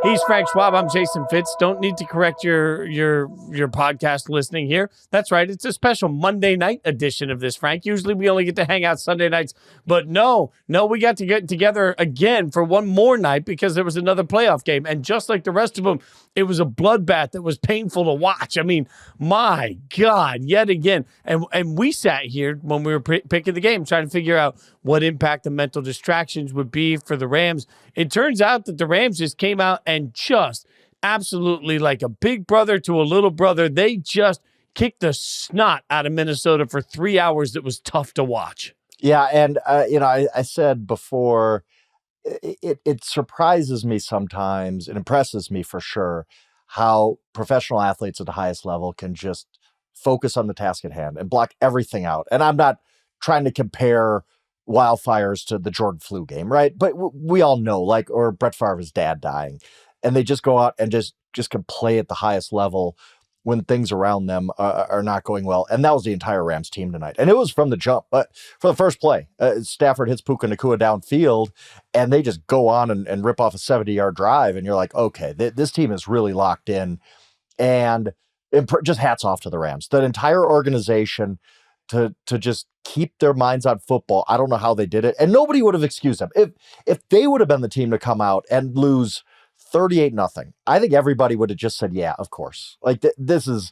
He's Frank Schwab. I'm Jason Fitz. Don't need to correct your podcast listening here. That's right. It's a special Monday night edition of this, Frank. Usually we only get to hang out Sunday nights, but no, we got to get together again for one more night because there was another playoff game. And just like the rest of them, it was a bloodbath that was painful to watch. I mean, my God, yet again. And we sat here when we were picking the game trying to figure out what impact the mental distractions would be for the Rams. It turns out that the Rams just came out and just absolutely like a big brother to a little brother. They just kicked the snot out of Minnesota for 3 hours. That was tough to watch. Yeah, and I said before, it surprises me sometimes. It impresses me for sure how professional athletes at the highest level can just focus on the task at hand and block everything out. And I'm not trying to compare wildfires to the Jordan flu game, right? But we all know, or Brett Favre's dad dying, and they just go out and just can play at the highest level when things around them are not going well. And that was the entire Rams team tonight. And it was from the jump. But for the first play, Stafford hits Puka Nacua downfield, and they just go on and rip off a 70-yard drive. And you're like, okay, this team is really locked in. And just hats off to the Rams. That entire organization to just keep their minds on football. I don't know how they did it. And nobody would have excused them. If they would have been the team to come out and lose 38-0, I think everybody would have just said, yeah, of course. This is,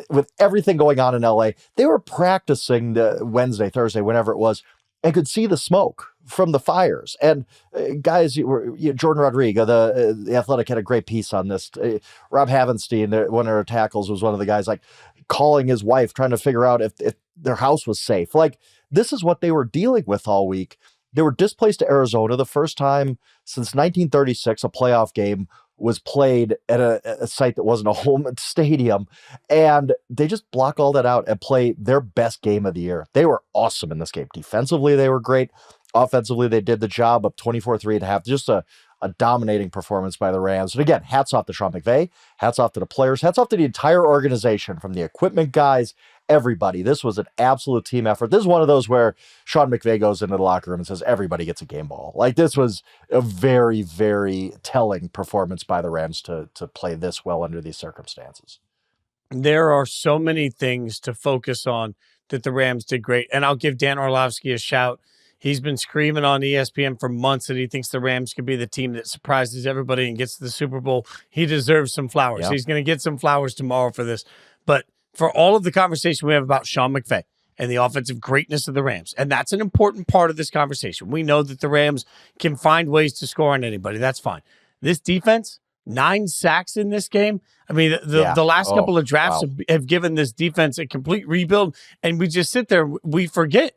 with everything going on in LA, they were practicing the Wednesday, Thursday, whenever it was, and could see the smoke from the fires. And guys, Jordan Rodriguez, the Athletic, had a great piece on this. Rob Havenstein, one of our tackles, was one of the guys calling his wife, trying to figure out if their house was safe. This is what they were dealing with all week. They were displaced to Arizona the first time since 1936 a playoff game was played at a site that wasn't a home stadium. And they just block all that out and play their best game of the year. They were awesome in this game. Defensively, they were great. Offensively, they did the job up 24-3 at half. Just a dominating performance by the Rams. And again, hats off to Sean McVay, hats off to the players, hats off to the entire organization, from the equipment guys, everybody. This was an absolute team effort. This is one of those where Sean McVay goes into the locker room and says, everybody gets a game ball. This was a very, very telling performance by the Rams to play this well under these circumstances. There are so many things to focus on that the Rams did great. And I'll give Dan Orlovsky a shout. He's been screaming on ESPN for months that he thinks the Rams could be the team that surprises everybody and gets to the Super Bowl. He deserves some flowers. Yep. He's going to get some flowers tomorrow for this. But for all of the conversation we have about Sean McVay and the offensive greatness of the Rams, and that's an important part of this conversation. We know that the Rams can find ways to score on anybody. That's fine. This defense, 9 sacks in this game. I mean, the last couple of drafts have given this defense a complete rebuild, and we just sit there. We forget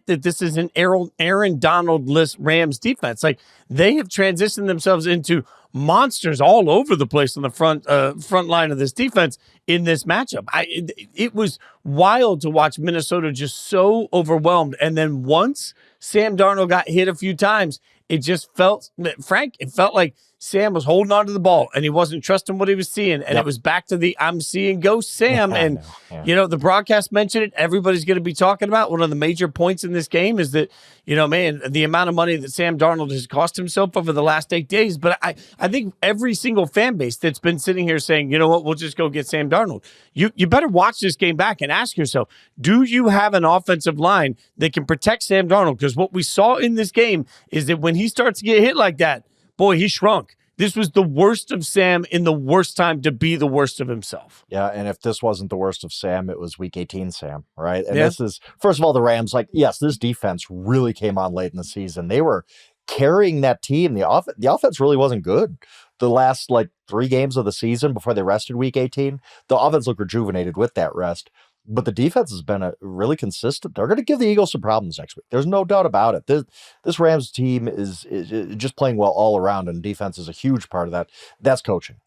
that this is an Aaron Donald-less Rams defense. They have transitioned themselves into monsters all over the place on the front line of this defense in this matchup. It was wild to watch Minnesota just so overwhelmed. And then once Sam Darnold got hit a few times, it just felt, Frank, like Sam was holding on to the ball and he wasn't trusting what he was seeing. And It was back to the I'm seeing ghost Sam. And, the broadcast mentioned it. Everybody's going to be talking about one of the major points in this game is that, the amount of money that Sam Darnold has cost himself over the last 8 days. But I think every single fan base that's been sitting here saying, you know what, we'll just go get Sam Darnold. You better watch this game back and ask yourself, do you have an offensive line that can protect Sam Darnold? Because what we saw in this game is that when he starts to get hit like that, boy, he shrunk. This was the worst of Sam in the worst time to be the worst of himself. Yeah, and if this wasn't the worst of Sam, it was Week 18 Sam, right? And This is, first of all, the Rams, yes, this defense really came on late in the season. They were carrying that team. The offense really wasn't good. The last, 3 games of the season before they rested Week 18, the offense looked rejuvenated with that rest. But the defense has been really consistent. They're going to give the Eagles some problems next week. There's no doubt about it. This Rams team is just playing well all around, and defense is a huge part of that. That's coaching.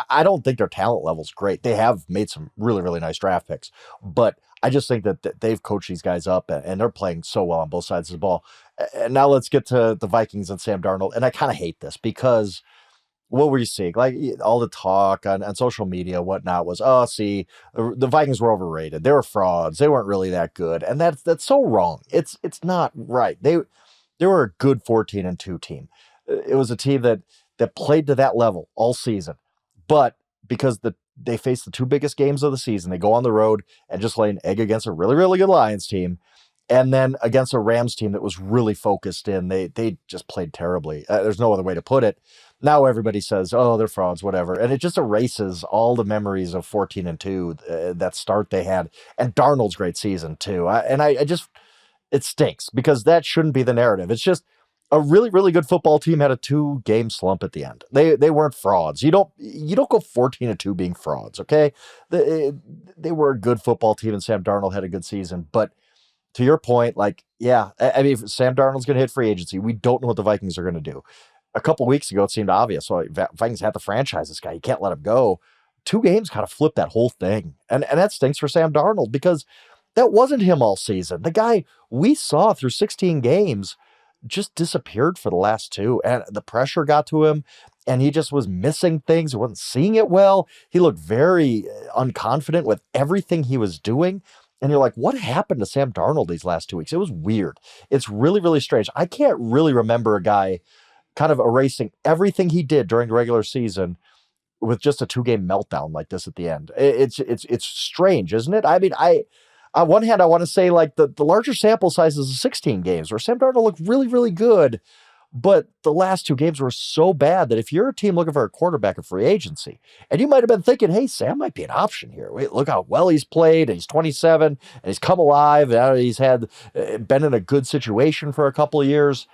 I don't think their talent level's great. They have made some really, really nice draft picks. But I just think that they've coached these guys up, and they're playing so well on both sides of the ball. And now let's get to the Vikings and Sam Darnold. And I kind of hate this because what were you seeing? All the talk on social media, whatnot was, the Vikings were overrated. They were frauds. They weren't really that good. And that's so wrong. It's not right. They were a good 14-2 team. It was a team that that played to that level all season. But because they face the two biggest games of the season, they go on the road and just lay an egg against a really, really good Lions team. And then against a Rams team that was really focused in, they just played terribly. There's no other way to put it. Now everybody says, oh, they're frauds, whatever. And it just erases all the memories of 14-2, that start they had. And Darnold's great season too. It stinks because that shouldn't be the narrative. It's just a really, really good football team had a 2-game slump at the end. They weren't frauds. You don't go 14-2 being frauds, okay? They were a good football team and Sam Darnold had a good season, but to your point, like, yeah, I mean, if Sam Darnold's going to hit free agency, we don't know what the Vikings are going to do. A couple of weeks ago, it seemed obvious. So Vikings have to franchise this guy. You can't let him go. 2 games kind of flipped that whole thing. And that stinks for Sam Darnold because that wasn't him all season. The guy we saw through 16 games just disappeared for the last 2. And the pressure got to him and he just was missing things. He wasn't seeing it well. He looked very unconfident with everything he was doing. And you're like, what happened to Sam Darnold these last 2 weeks? It was weird. It's really, really strange. I can't really remember a guy kind of erasing everything he did during the regular season with just a 2-game meltdown like this at the end. It's strange, isn't it? I mean, on one hand, I want to say like the larger sample size is 16 games where Sam Darnold looked really, really good. But the last 2 games were so bad that if you're a team looking for a quarterback of free agency, and you might have been thinking, hey, Sam might be an option here. Wait, look how well he's played, and he's 27, and he's come alive, and he's been in a good situation for a couple of years,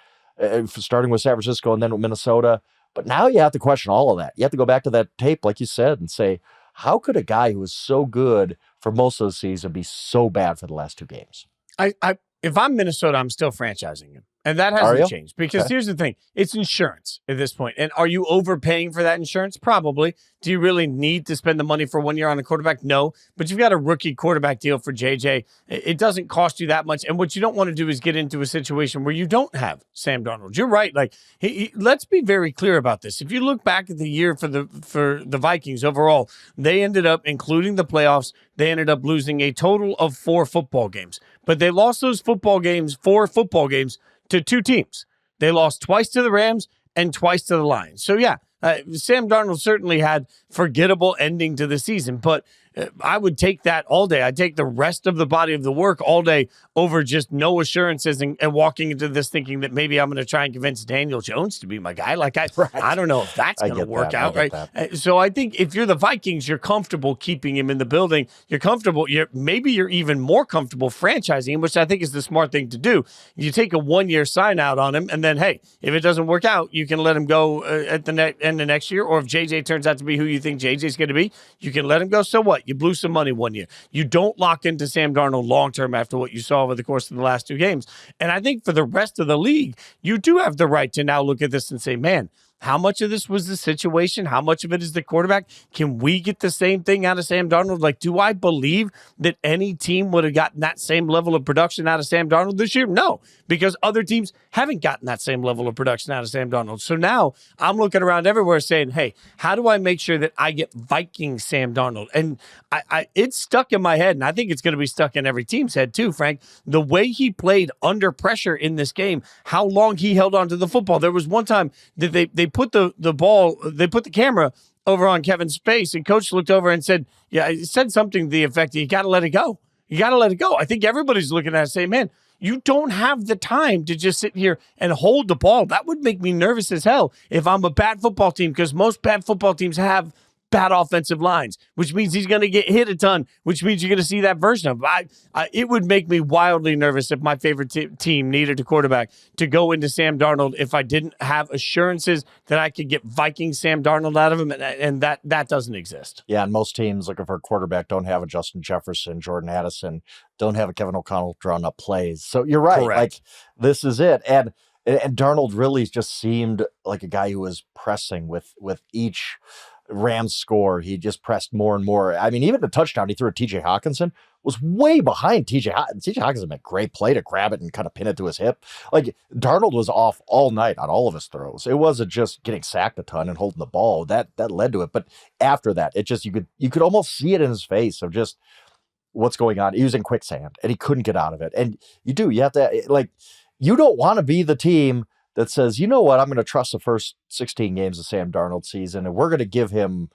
starting with San Francisco and then with Minnesota. But now you have to question all of that. You have to go back to that tape, like you said, and say, how could a guy who was so good for most of the season be so bad for the last 2 games? If I'm Minnesota, I'm still franchising him. And that hasn't changed because here's the thing. It's insurance at this point. And are you overpaying for that insurance? Probably. Do you really need to spend the money for 1 year on a quarterback? No. But you've got a rookie quarterback deal for JJ. It doesn't cost you that much. And what you don't want to do is get into a situation where you don't have Sam Darnold. You're right. Like, let's be very clear about this. If you look back at the year for the Vikings overall, they ended up, including the playoffs, they ended up losing a total of 4 football games. But they lost those 4 football games, to 2 teams. They lost twice to the Rams and twice to the Lions. So yeah, Sam Darnold certainly had forgettable ending to the season, but I would take that all day. I'd take the rest of the body of the work all day over just no assurances and walking into this thinking that maybe I'm going to try and convince Daniel Jones to be my guy. Like, I don't know if that's going to work out, right? So I think if you're the Vikings, you're comfortable keeping him in the building. You're comfortable. Maybe you're even more comfortable franchising him, which I think is the smart thing to do. You take a 1-year sign out on him, and then, hey, if it doesn't work out, you can let him go at the end of next year. Or if JJ turns out to be who you think JJ's going to be, you can let him go. So what? You blew some money 1 year. You don't lock into Sam Darnold long-term after what you saw over the course of the last 2 games. And I think for the rest of the league, you do have the right to now look at this and say, man, how much of this was the situation? How much of it is the quarterback? Can we get the same thing out of Sam Darnold? Like, do I believe that any team would have gotten that same level of production out of Sam Darnold this year? No, because other teams haven't gotten that same level of production out of Sam Darnold. So now I'm looking around everywhere saying, hey, how do I make sure that I get Viking Sam Darnold? And it's stuck in my head, and I think it's going to be stuck in every team's head too, Frank. The way he played under pressure in this game, how long he held on to the football. There was one time that they put the camera over on Kevin's face, and coach looked over and said, he said something to the effect, you got to let it go. You got to let it go. I think everybody's looking at it saying, man, you don't have the time to just sit here and hold the ball. That would make me nervous as hell if I'm a bad football team, because most bad football teams have bad offensive lines, which means he's going to get hit a ton, which means you're going to see that version of him. It would make me wildly nervous if my favorite team needed a quarterback to go into Sam Darnold if I didn't have assurances that I could get Viking Sam Darnold out of him, and that doesn't exist. Yeah, and most teams looking for a quarterback don't have a Justin Jefferson, Jordan Addison, don't have a Kevin O'Connell drawing up plays. So you're right. Correct. Like, this is it. And Darnold really just seemed like a guy who was pressing with each Rams score. He just pressed more and more. I mean, even the touchdown he threw at TJ Hawkinson was way behind TJ Hawkinson made a great play to grab it and kind of pin it to his hip. Like, Darnold was off all night on all of his throws. It wasn't just getting sacked a ton and holding the ball. That led to it. But after that, it just, you could almost see it in his face of just what's going on. He was in quicksand and he couldn't get out of it. And you have to, like, you don't want to be the team that says, you know what, I'm going to trust the first 16 games of Sam Darnold season, and we're going to give him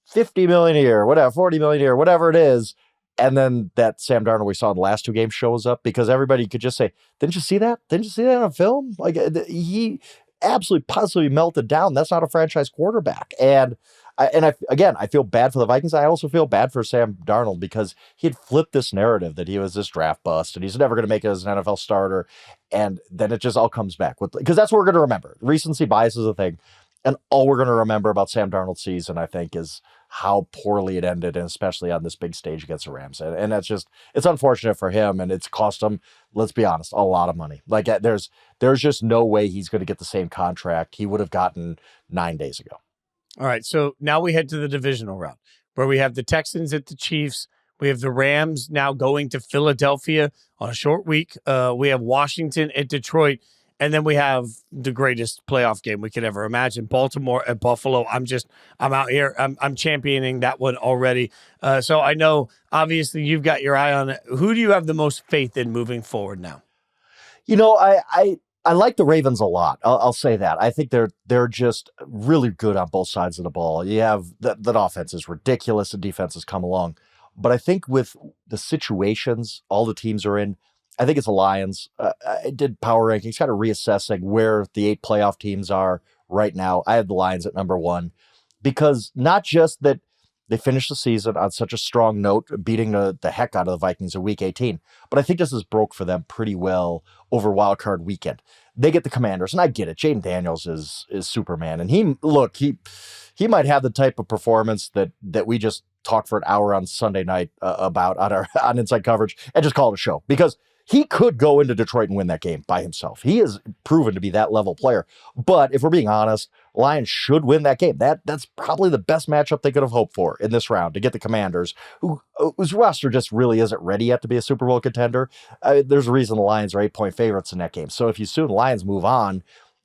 50 million a year, whatever, 40 million a year, whatever it is. And then that Sam Darnold we saw in the last 2 games shows up, because everybody could just say, didn't you see that? Didn't you see that on film? Like, he absolutely positively melted down. That's not a franchise quarterback. And I feel bad for the Vikings. I also feel bad for Sam Darnold, because he had flipped this narrative that he was this draft bust and he's never going to make it as an NFL starter. And then it just all comes back because that's what we're going to remember. Recency bias is a thing. And all we're going to remember about Sam Darnold's season, I think, is how poorly it ended, and especially on this big stage against the Rams. And that's just, it's unfortunate for him, and it's cost him, let's be honest, a lot of money. Like, there's just no way he's going to get the same contract he would have gotten 9 days ago. All right, so now we head to the divisional round, where we have the Texans at the Chiefs. We have the Rams now going to Philadelphia on a short week. We have Washington at Detroit. And then we have the greatest playoff game we could ever imagine, Baltimore at Buffalo. I'm out here. I'm championing that one already. So I know, obviously, you've got your eye on it. Who do you have the most faith in moving forward now? You know, I like the Ravens a lot. I'll say that. I think they're just really good on both sides of the ball. You have that offense is ridiculous. The defense has come along. But I think with the situations all the teams are in, I think it's the Lions. I did power rankings, kind of reassessing where the 8 playoff teams are right now. I have the Lions at number 1, because not just that they finished the season on such a strong note, beating the heck out of the Vikings in Week 18, but I think this is broke for them pretty well over Wild Card Weekend. They get the Commanders, and I get it. Jaden Daniels is Superman, and he might have the type of performance that we just talked for an hour on Sunday night about on Inside Coverage, and just call it a show, because he could go into Detroit and win that game by himself. He is proven to be that level player. But if we're being honest, Lions should win that game. That's probably the best matchup they could have hoped for in this round, to get the Commanders, whose roster just really isn't ready yet to be a Super Bowl contender. There's a reason the Lions are 8-point favorites in that game. So if you assume the Lions move on,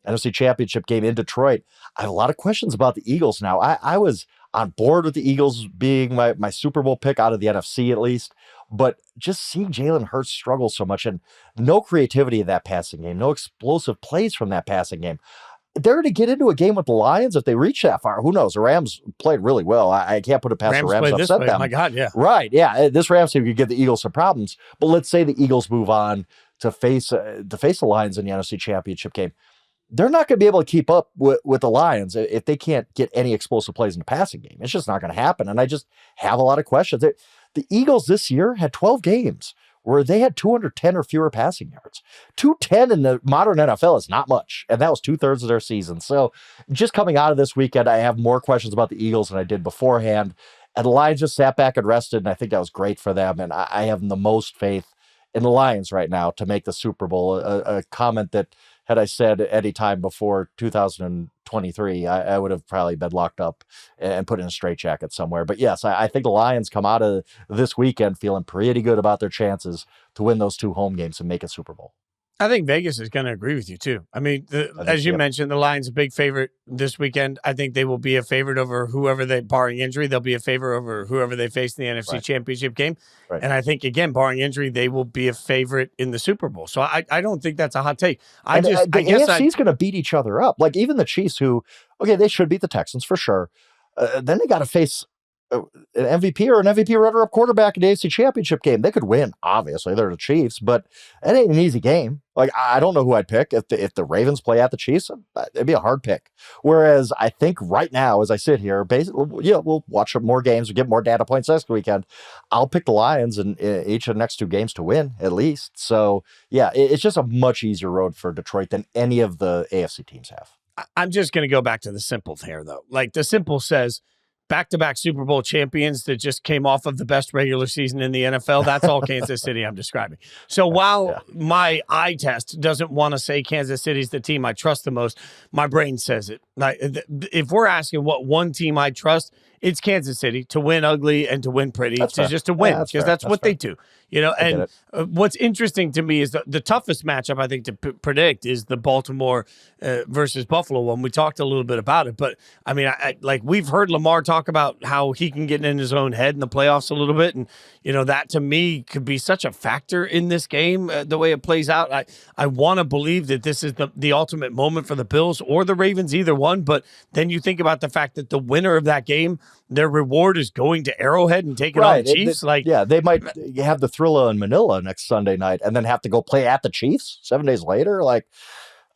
NFC Championship game in Detroit, I have a lot of questions about the Eagles now. I was on board with the Eagles being my Super Bowl pick out of the NFC, at least. But just seeing Jalen Hurts struggle so much, and no creativity in that passing game, no explosive plays from that passing game. They're going to get into a game with the Lions if they reach that far. Who knows? The Rams played really well. I can't put it past the Rams to upset them. Oh my God, yeah. Right, yeah. This Rams team could give the Eagles some problems. But let's say the Eagles move on to face the Lions in the NFC Championship game. They're not going to be able to keep up with the Lions if they can't get any explosive plays in the passing game. It's just not going to happen. And I just have a lot of questions. The Eagles this year had 12 games where they had 210 or fewer passing yards. 210 in the modern NFL is not much, and that was 2/3 of their season. So just coming out of this weekend, I have more questions about the Eagles than I did beforehand. And the Lions just sat back and rested, and I think that was great for them. And I have the most faith in the Lions right now to make the Super Bowl. A comment that, had I said any time before 2023, I would have probably been locked up and put in a straitjacket somewhere. But yes, I think the Lions come out of this weekend feeling pretty good about their chances to win those 2 home games and make a Super Bowl. I think Vegas is going to agree with you, too. I mean, as you mentioned, the Lions a big favorite this weekend. I think they will be a favorite over whoever barring injury, they'll be a favorite over whoever they face in the NFC Championship game. Right. And I think, again, barring injury, they will be a favorite in the Super Bowl. So I don't think that's a hot take. The AFC's going to beat each other up. Like, even the Chiefs, who, okay, they should beat the Texans for sure. Then they got to face an MVP or an MVP runner-up quarterback in the AFC Championship game. They could win, obviously. They're the Chiefs, but it ain't an easy game. Like, I don't know who I'd pick. If the Ravens play at the Chiefs, it'd be a hard pick. Whereas I think right now, as I sit here, basically, we'll watch more games, we'll get more data points next weekend. I'll pick the Lions in each of the next 2 games to win, at least. So, yeah, it's just a much easier road for Detroit than any of the AFC teams have. I'm just going to go back to the simple here, though. Like, the simple says, back-to-back Super Bowl champions that just came off of the best regular season in the NFL. That's all Kansas City I'm describing. So while my eye test doesn't want to say Kansas City's the team I trust the most, my brain says it. Like, if we're asking what one team I trust, it's Kansas City to win ugly and to win pretty, That's fair. just to win, Yeah, because that's what fair. they do. And what's interesting to me is the toughest matchup, I think, to predict is the Baltimore versus Buffalo one. We talked a little bit about it, but I mean, like we've heard Lamar talk about how he can get in his own head in the playoffs a little bit. And, that to me could be such a factor in this game, the way it plays out. I want to believe that this is the ultimate moment for the Bills or the Ravens, either one. But then you think about the fact that the winner of that game, their reward is going to Arrowhead and taking on the Chiefs. They might have the Thrilla in Manila next Sunday night and then have to go play at the Chiefs 7 days later.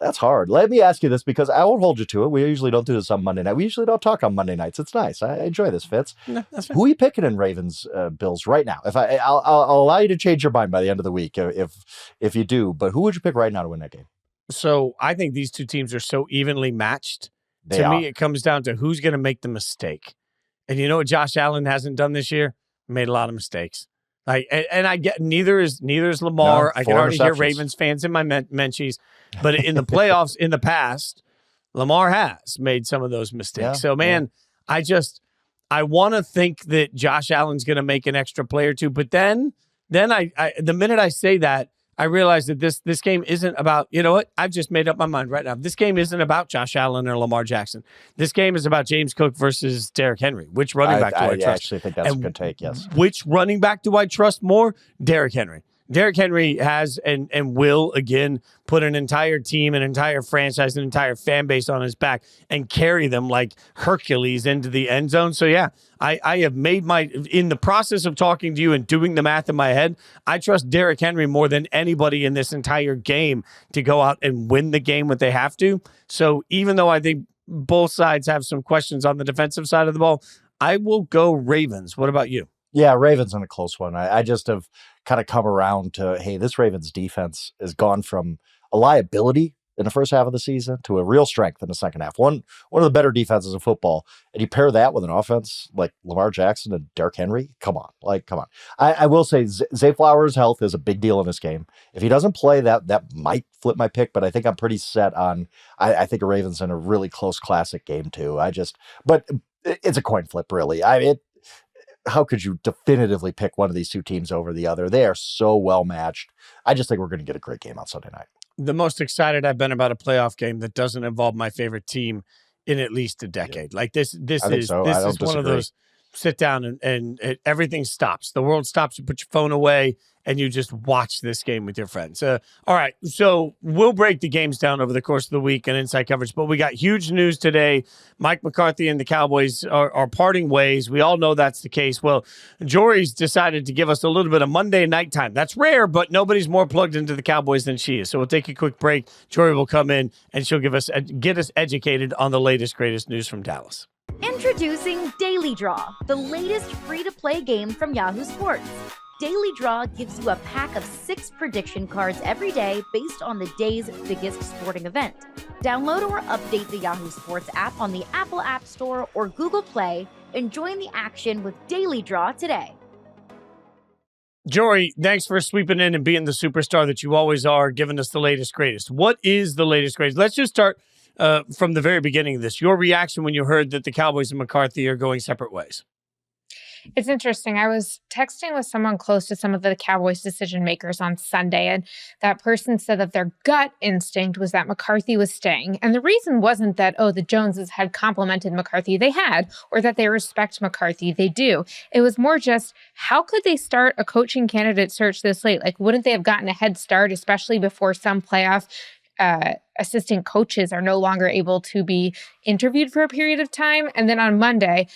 That's hard. Let me ask you this, because I won't hold you to it. We usually don't do this on Monday night. We usually don't talk on Monday nights. It's nice. I enjoy this, Fitz. No, that's fine. Who are you picking in Ravens Bills right now? I'll allow you to change your mind by the end of the week if you do. But who would you pick right now to win that game? So I think these two teams are so evenly matched. To me, it comes down to who's going to make the mistake. And you know what Josh Allen hasn't done this year? Made a lot of mistakes. And I get neither is Lamar. I can already hear Ravens fans in my menchies. But in the playoffs in the past, Lamar has made some of those mistakes. Yeah, so, man, I want to think that Josh Allen's going to make an extra play or two. But then the minute I say that, I realize that this game isn't about, you know what? I've just made up my mind right now. This game isn't about Josh Allen or Lamar Jackson. This game is about James Cook versus Derrick Henry. Which running back do I trust? I actually think that's a good take, yes. Which running back do I trust more? Derrick Henry. Derrick Henry has and will, again, put an entire team, an entire franchise, an entire fan base on his back and carry them like Hercules into the end zone. So, yeah, I have made in the process of talking to you and doing the math in my head, I trust Derrick Henry more than anybody in this entire game to go out and win the game when they have to. So even though I think both sides have some questions on the defensive side of the ball, I will go Ravens. What about you? Yeah, Ravens in a close one. I just have kind of come around to, hey, this Ravens defense has gone from a liability in the first half of the season to a real strength in the second half. One of the better defenses in football. And you pair that with an offense like Lamar Jackson and Derrick Henry. Come on. I will say Zay Flowers' health is a big deal in this game. If he doesn't play, that might flip my pick, but I think I'm pretty set on, I think the Ravens in a really close classic game too. But it's a coin flip, really. How could you definitively pick one of these two teams over the other? They are so well matched. I just think we're going to get a great game on Sunday night. The most excited I've been about a playoff game that doesn't involve my favorite team in at least a decade. Yeah. This is one of those sit down and everything stops. The world stops. You put your phone away and you just watch this game with your friends. All right, so we'll break the games down over the course of the week and inside coverage, but we got huge news today. Mike McCarthy and the Cowboys are parting ways. We all know that's the case. Well, Jori's decided to give us a little bit of Monday night time. That's rare, but nobody's more plugged into the Cowboys than she is. So we'll take a quick break. Jori will come in and she'll get us educated on the latest, greatest news from Dallas. Introducing Daily Draw, the latest free-to-play game from Yahoo Sports. Daily Draw gives you a pack of 6 prediction cards every day based on the day's biggest sporting event. Download or update the Yahoo Sports app on the Apple App Store or Google Play and join the action with Daily Draw today. Jori, thanks for sweeping in and being the superstar that you always are, giving us the latest, greatest. What is the latest, greatest? Let's just start from the very beginning of this. Your reaction when you heard that the Cowboys and McCarthy are going separate ways. It's interesting. I was texting with someone close to some of the Cowboys decision makers on Sunday, and that person said that their gut instinct was that McCarthy was staying. And the reason wasn't that, the Joneses had complimented McCarthy. They had, or that they respect McCarthy. They do. It was more just, how could they start a coaching candidate search this late? Wouldn't they have gotten a head start, especially before some playoff assistant coaches are no longer able to be interviewed for a period of time? And then on Monday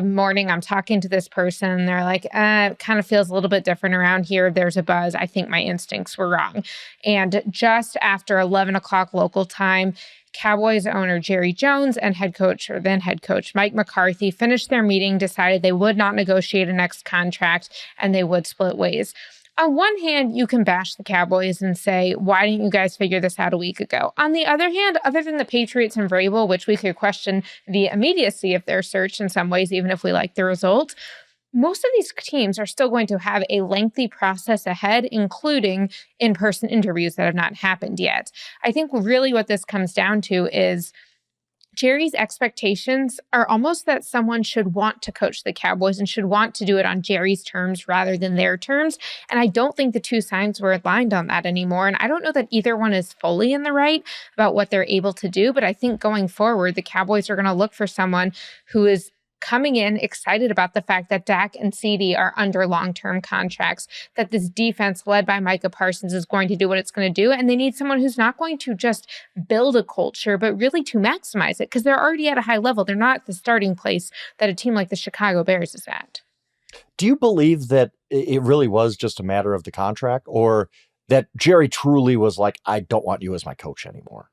morning, I'm talking to this person and they're like, it kind of feels a little bit different around here. There's a buzz. I think my instincts were wrong. And just after 11 o'clock local time, Cowboys owner Jerry Jones and then head coach Mike McCarthy finished their meeting, decided they would not negotiate a next contract and they would split ways. On one hand, you can bash the Cowboys and say, why didn't you guys figure this out a week ago? On the other hand, other than the Patriots and Vrabel, which we could question the immediacy of their search in some ways, even if we like the result, most of these teams are still going to have a lengthy process ahead, including in-person interviews that have not happened yet. I think really what this comes down to is Jerry's expectations are almost that someone should want to coach the Cowboys and should want to do it on Jerry's terms rather than their terms. And I don't think the two sides were aligned on that anymore. And I don't know that either one is fully in the right about what they're able to do. But I think going forward, the Cowboys are going to look for someone who is coming in excited about the fact that Dak and CD are under long-term contracts, that this defense led by Micah Parsons is going to do what it's going to do. And they need someone who's not going to just build a culture, but really to maximize it because they're already at a high level. They're not at the starting place that a team like the Chicago Bears is at. Do you believe that it really was just a matter of the contract, or that Jerry truly was like, I don't want you as my coach anymore?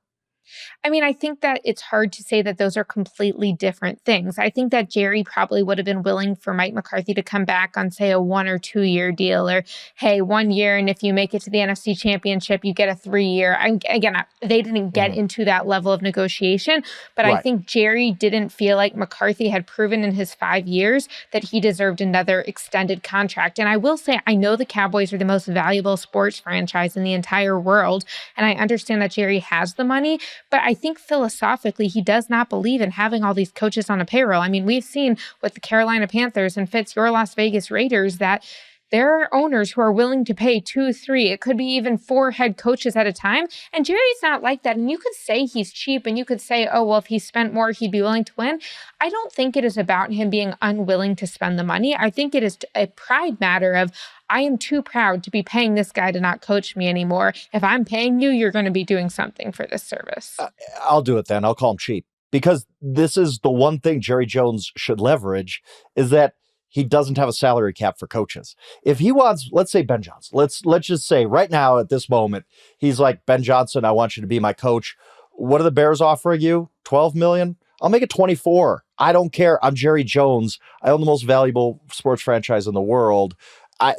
I mean, I think that it's hard to say that those are completely different things. I think that Jerry probably would have been willing for Mike McCarthy to come back on, say, a 1 or 2 year deal, or, hey, 1 year, and if you make it to the NFC Championship, you get a 3 year. Again, they didn't get into that level of negotiation, but I think Jerry didn't feel like McCarthy had proven in his 5 years that he deserved another extended contract. And I will say, I know the Cowboys are the most valuable sports franchise in the entire world, and I understand that Jerry has the money, but I think philosophically, he does not believe in having all these coaches on a payroll. I mean, we've seen with the Carolina Panthers and Fitz, your Las Vegas Raiders, that there are owners who are willing to pay 2, 3, it could be even 4 head coaches at a time. And Jerry's not like that. And you could say he's cheap and you could say, oh, well, if he spent more, he'd be willing to win. I don't think it is about him being unwilling to spend the money. I think it is a pride matter of, I am too proud to be paying this guy to not coach me anymore. If I'm paying you, you're going to be doing something for this service. I'll do it then. I'll call him cheap, because this is the one thing Jerry Jones should leverage, is that he doesn't have a salary cap for coaches. If he wants, let's say Ben Johnson, let's just say right now at this moment, he's like, Ben Johnson, I want you to be my coach. What are the Bears offering you? 12 million? I'll make it 24. I don't care. I'm Jerry Jones. I own the most valuable sports franchise in the world.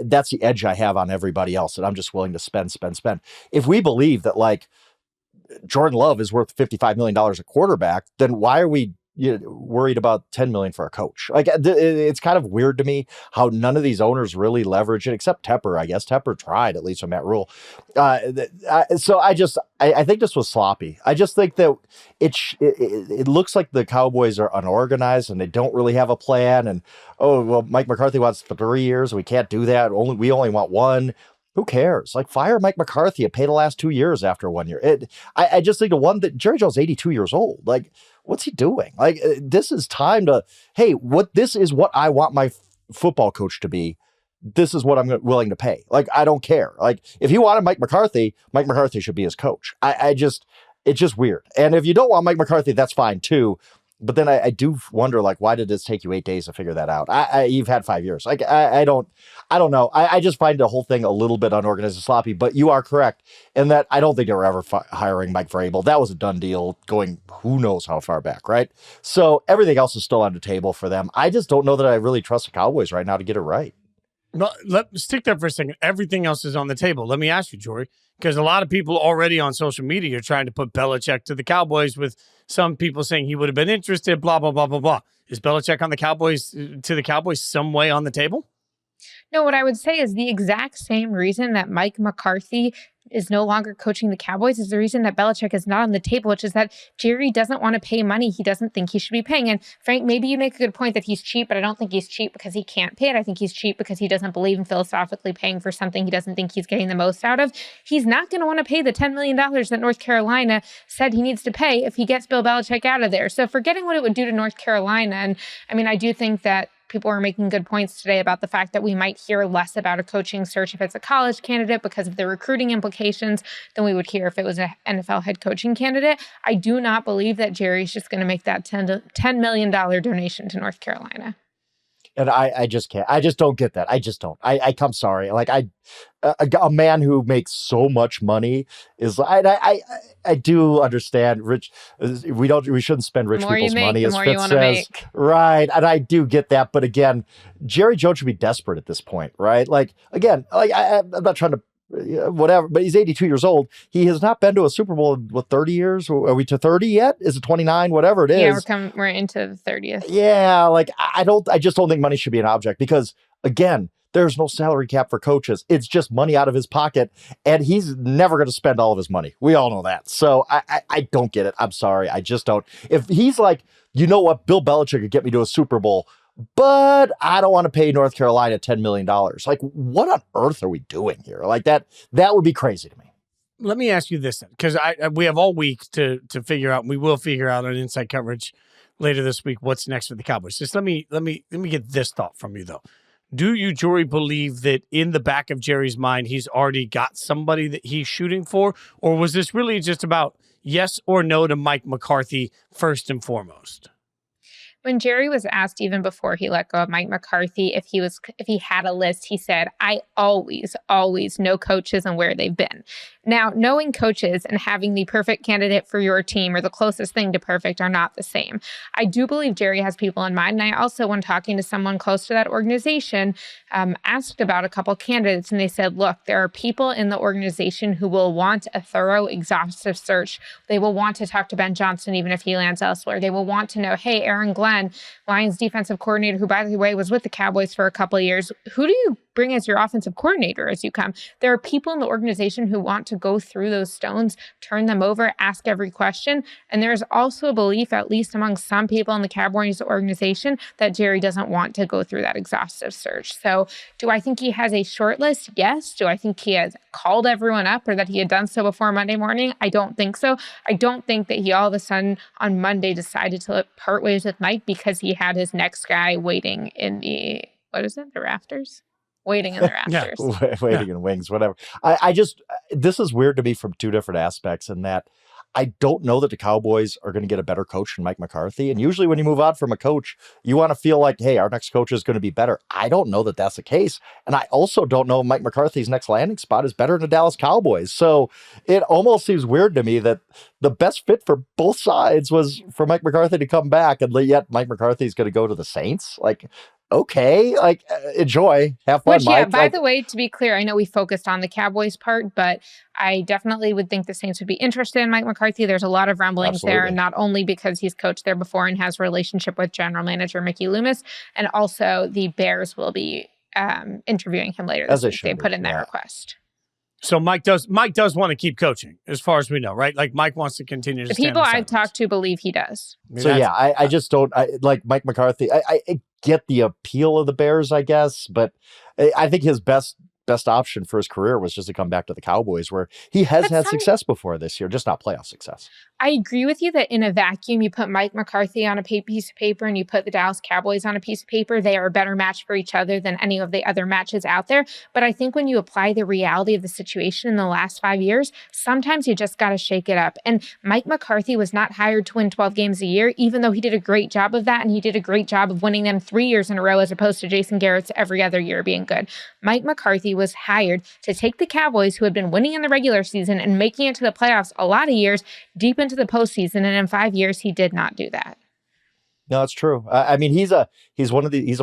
That's the edge I have on everybody else, and I'm just willing to spend. If we believe that like Jordan Love is worth $55 million a quarterback, then why are we worried about $10 million for a coach? Like, it's kind of weird to me how none of these owners really leverage it, except Tepper. I guess Tepper tried, at least with Matt Rule. So I think this was sloppy. I just think that it looks like the Cowboys are unorganized and they don't really have a plan. And, oh, well, Mike McCarthy wants 3 years. We can't do that. We only want 1. Who cares? Like, fire Mike McCarthy and pay the last 2 years after 1 year. I just think the one that Jerry Jones, 82 years old. Like, what's he doing? Like, this is time to, hey, this is what I want my football coach to be. This is what I'm willing to pay. Like, I don't care. Like, if he wanted Mike McCarthy should be his coach. It's just weird. And if you don't want Mike McCarthy, that's fine too. But then I do wonder, like, why did this take you 8 days to figure that out? You've had 5 years. Like, I don't know. I just find the whole thing a little bit unorganized and sloppy, but you are correct in that I don't think they were ever hiring Mike Vrabel. That was a done deal going who knows how far back, right? So everything else is still on the table for them. I just don't know that I really trust the Cowboys right now to get it right. Well, let's stick there for a second. Everything else is on the table. Let me ask you, Jori, because a lot of people already on social media are trying to put Belichick to the Cowboys, with some people saying he would have been interested, blah, blah, blah, blah, blah. Is Belichick on the Cowboys, to the Cowboys, some way on the table? No, what I would say is the exact same reason that Mike McCarthy is no longer coaching the Cowboys is the reason that Belichick is not on the table, which is that Jerry doesn't want to pay money he doesn't think he should be paying. And Frank, maybe you make a good point that he's cheap, but I don't think he's cheap because he can't pay it. I think he's cheap because he doesn't believe in philosophically paying for something he doesn't think he's getting the most out of. He's not going to want to pay the $10 million that North Carolina said he needs to pay if he gets Bill Belichick out of there. So forgetting what it would do to North Carolina, and I mean, I do think that people are making good points today about the fact that we might hear less about a coaching search if it's a college candidate because of the recruiting implications than we would hear if it was an NFL head coaching candidate. I do not believe that Jerry's just going to make that $10 million donation to North Carolina. And I just can't. I just don't get that. I just don't. I'm sorry. Like, a man who makes so much money is. I do understand. Rich. We shouldn't spend rich people's money, as Fitz says. Right. And I do get that. But again, Jerry Jones should be desperate at this point, right? Like, again, I'm not trying to. Whatever, but he's 82 years old. He has not been to a Super Bowl in 30 years. Are we to 30 yet? Is it 29? Whatever it is. Yeah, we're into the 30th. Yeah, like I just don't think money should be an object, because again, there's no salary cap for coaches. It's just money out of his pocket, and he's never going to spend all of his money. We all know that. So I don't get it. I'm sorry. I just don't. If he's like, you know what, Bill Belichick could get me to a Super Bowl, but I don't want to pay North Carolina $10 million. Like, what on earth are we doing here? Like that would be crazy to me. Let me ask you this then, because we have all week to figure out, and we will figure out on Inside Coverage later this week what's next for the Cowboys. Just let me get this thought from you though. Do you, Jori, believe that in the back of Jerry's mind he's already got somebody that he's shooting for, or was this really just about yes or no to Mike McCarthy first and foremost? When Jori was asked even before he let go of Mike McCarthy if he had a list, he said, I always know coaches and where they've been. Now, knowing coaches and having the perfect candidate for your team or the closest thing to perfect are not the same. I do believe Jori has people in mind. And I also, when talking to someone close to that organization, asked about a couple candidates, and they said, look, there are people in the organization who will want a thorough, exhaustive search. They will want to talk to Ben Johnson, even if he lands elsewhere. They will want to know, hey, Aaron Glenn, Lions defensive coordinator, who, by the way, was with the Cowboys for a couple of years, who do you bring as your offensive coordinator as you come? There are people in the organization who want to go through those stones, turn them over, ask every question. And there's also a belief, at least among some people in the Cowboys organization, that Jori doesn't want to go through that exhaustive search. So do I think he has a short list? Yes. Do I think he has called everyone up or that he had done so before Monday morning? I don't think so. I don't think that he all of a sudden on Monday decided to part ways with Mike because he had his next guy waiting in the, the rafters? Waiting in the rafters. Waiting in wings, whatever. I just, this is weird to me from two different aspects in that I don't know that the Cowboys are going to get a better coach than Mike McCarthy. And usually when you move on from a coach, you want to feel like, hey, our next coach is going to be better. I don't know that that's the case. And I also don't know if Mike McCarthy's next landing spot is better than the Dallas Cowboys. So it almost seems weird to me that the best fit for both sides was for Mike McCarthy to come back, and yet Mike McCarthy's going to go to the Saints. Like, okay, like enjoy, have fun, Which, Mike. by the way, to be clear, I know we focused on the Cowboys part, but I definitely would think the Saints would be interested in Mike McCarthy. There's a lot of rumblings there, not only because he's coached there before and has a relationship with general manager Mickey Loomis, and also the Bears will be interviewing him later this week. They put in that request. So Mike does want to keep coaching, as far as we know, right? Like Mike wants to continue to the people I've talked to believe he does. So yeah, I just don't like Mike McCarthy. I get the appeal of the Bears, I guess, but I think his best option for his career was just to come back to the Cowboys, where he has had success before this year, just not playoff success. I agree with you that in a vacuum, you put Mike McCarthy on a piece of paper and you put the Dallas Cowboys on a piece of paper, they are a better match for each other than any of the other matches out there. But I think when you apply the reality of the situation in the last 5 years, sometimes you just got to shake it up. And Mike McCarthy was not hired to win 12 games a year, even though he did a great job of that. And he did a great job of winning them 3 years in a row, as opposed to Jason Garrett's every other year being good. Mike McCarthy was hired to take the Cowboys, who had been winning in the regular season and making it to the playoffs a lot of years, deep into the postseason. And in 5 years, he did not do that. No, it's true. I mean, he's a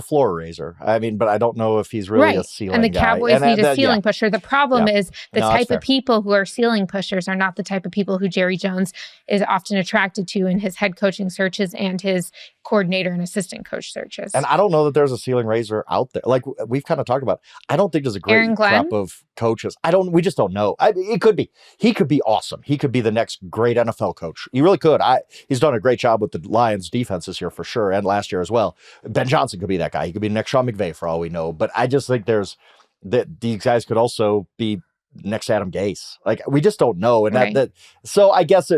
floor raiser. I mean, but I don't know if he's really a ceiling guy. And the Cowboys need a ceiling pusher. The problem is the type of people who are ceiling pushers are not the type of people who Jerry Jones is often attracted to in his head coaching searches and his coordinator and assistant coach searches. And I don't know that there's a ceiling raiser out there. Like we've kind of talked about, I don't think there's a great crop of coaches. We just don't know. It could be. He could be awesome. He could be the next great NFL coach. He really could. He's done a great job with the Lions defense this year for sure, and last year as well. Ben Johnson could be that guy. He could be the next Sean McVay for all we know. But I just think these guys could also be next Adam Gase. Like, we just don't know. And so I guess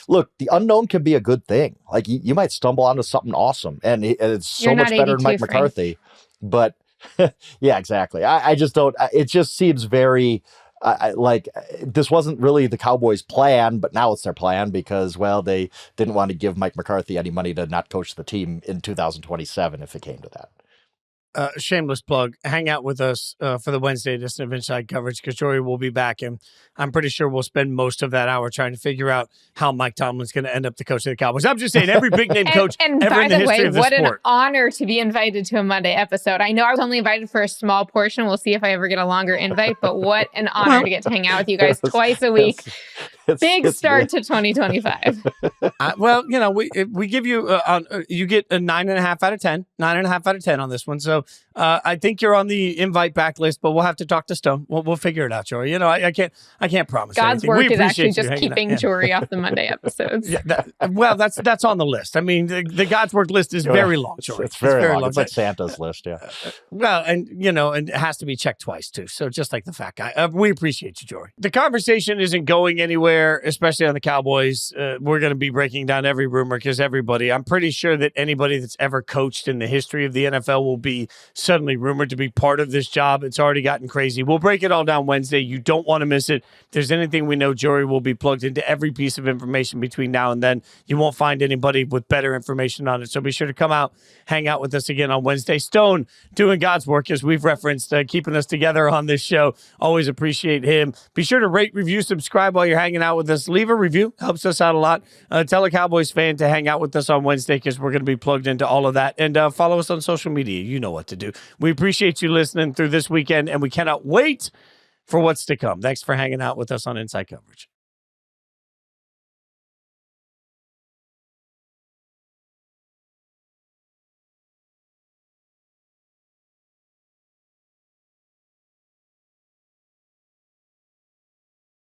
look, the unknown can be a good thing. Like you might stumble onto something awesome, and it's so much better than Mike McCarthy. But yeah, exactly. I just don't. It just seems very like this wasn't really the Cowboys' plan, but now it's their plan because, well, they didn't want to give Mike McCarthy any money to not coach the team in 2027 if it came to that. Shameless plug, hang out with us for the Wednesday edition of Inside Coverage, because Jori will be back, and I'm pretty sure we'll spend most of that hour trying to figure out how Mike Tomlin's going to end up the coach of the Cowboys. I'm just saying, every big name coach and ever in the history of the sport. What an honor to be invited to a Monday episode. I know I was only invited for a small portion. We'll see if I ever get a longer invite, but what an honor to get to hang out with you guys twice a week. Big start to 2025. Well, we give you you get a 9.5 out of 10, 9.5 out of 10 on this one. So I think you're on the invite back list, but we'll have to talk to Stone. We'll figure it out, Jori. I can't promise. God's anything. work is actually just keeping Jori off the Monday episodes. That's on the list. I mean, the God's work list is very long, Jori. It's very long. It's like Santa's list, yeah. Well, and and it has to be checked twice too. So just like the fat guy, we appreciate you, Jori. The conversation isn't going anywhere, especially on the Cowboys. We're going to be breaking down every rumor because I'm pretty sure that anybody that's ever coached in the history of the NFL will be suddenly rumored to be part of this job. It's already gotten crazy. We'll break it all down Wednesday. You don't want to miss it. If there's anything we know, Jori will be plugged into every piece of information between now and then. You won't find anybody with better information on it. So be sure to come out, hang out with us again on Wednesday. Stone doing God's work, as we've referenced, keeping us together on this show. Always appreciate him. Be sure to rate, review, subscribe while you're hanging out with us. Leave a review. Helps us out a lot. Tell a Cowboys fan to hang out with us on Wednesday because we're going to be plugged into all of that. And follow us on social media. You know what to do. We appreciate you listening through this weekend, and we cannot wait for what's to come. Thanks for hanging out with us on Inside Coverage.